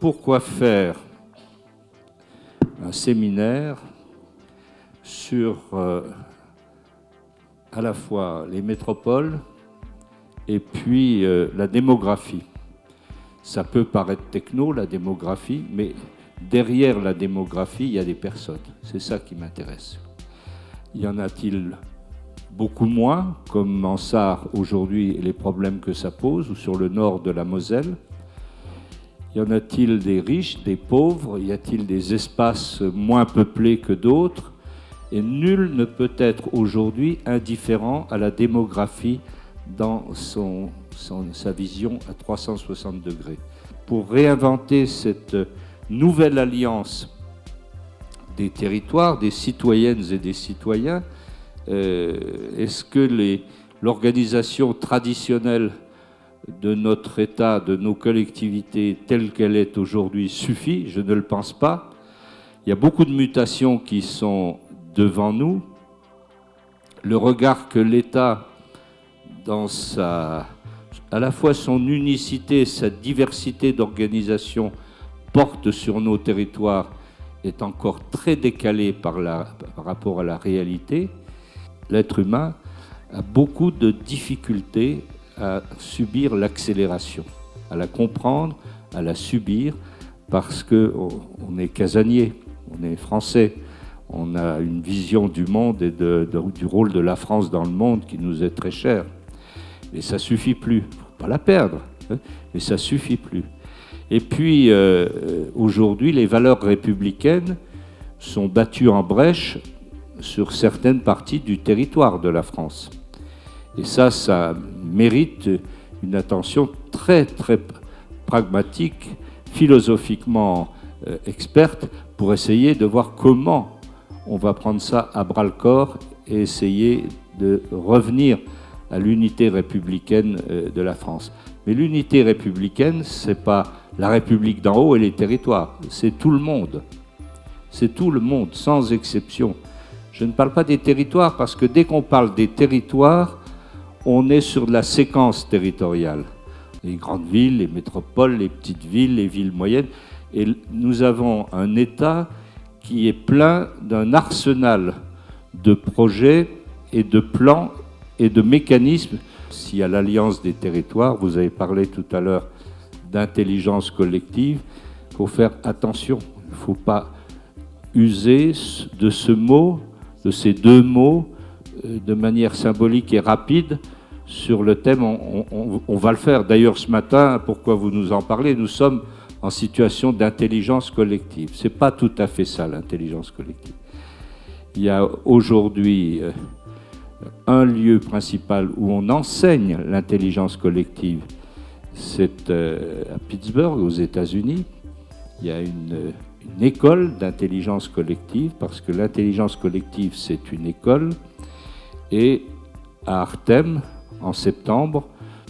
pourquoi faire un séminaire sur à la fois les métropoles et puis la démographie. Ça peut paraître techno, la démographie, mais derrière la démographie, il y a des personnes. C'est ça qui m'intéresse. Y en a-t-il beaucoup moins, comme en Sarre aujourd'hui, les problèmes que ça pose, ou sur le nord de la Moselle? Y en a-t-il des riches, des pauvres? Y a-t-il des espaces moins peuplés que d'autres? Et nul ne peut être aujourd'hui indifférent à la démographie dans sa vision à 360 degrés. Pour réinventer cette nouvelle alliance des territoires, des citoyennes et des citoyens, est-ce que l'organisation traditionnelle de notre État, de nos collectivités telle qu'elle est aujourd'hui suffit? Je ne le pense pas. Il y a beaucoup de mutations qui sont devant nous. Le regard que l'État, dans à la fois son unicité, sa diversité d'organisation, porte sur nos territoires est encore très décalé par rapport à la réalité. L'être humain a beaucoup de difficultés à subir l'accélération, à la comprendre, à la subir, parce qu'on est casanier, on est français, on a une vision du monde et du rôle de la France dans le monde qui nous est très cher. Et ça suffit plus, faut pas la perdre, hein, mais ça suffit plus. Et puis aujourd'hui, les valeurs républicaines sont battues en brèche sur certaines parties du territoire de la France. Et ça mérite une attention très, très pragmatique, philosophiquement experte, pour essayer de voir comment on va prendre ça à bras-le-corps et essayer de revenir à l'unité républicaine de la France. Mais l'unité républicaine, c'est pas la République d'en haut et les territoires, c'est tout le monde. C'est tout le monde, sans exception. Je ne parle pas des territoires parce que dès qu'on parle des territoires, on est sur de la séquence territoriale. Les grandes villes, les métropoles, les petites villes, les villes moyennes. Et nous avons un État qui est plein d'un arsenal de projets et de plans et de mécanismes. S'il y a l'alliance des territoires, vous avez parlé tout à l'heure d'intelligence collective, il faut faire attention. Il ne faut pas user de ce mot, de ces deux mots, de manière symbolique et rapide sur le thème. On va le faire. D'ailleurs, ce matin, pourquoi vous nous en parlez, nous sommes en situation d'intelligence collective. Ce n'est pas tout à fait ça, l'intelligence collective. Il y a aujourd'hui un lieu principal où on enseigne l'intelligence collective. C'est à Pittsburgh, aux États-Unis. Il y a une école d'intelligence collective, parce que l'intelligence collective, c'est une école. Et à Artem, en septembre,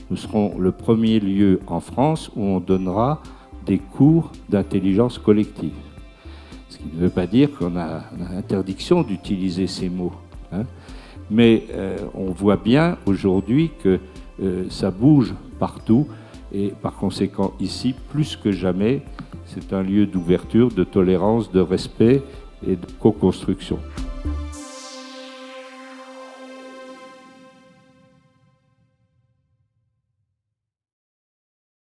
nous serons le premier lieu en France où on donnera des cours d'intelligence collective. Ce qui ne veut pas dire qu'on a interdiction d'utiliser ces mots, hein. Mais on voit bien aujourd'hui que ça bouge partout et par conséquent ici, plus que jamais, c'est un lieu d'ouverture, de tolérance, de respect et de co-construction.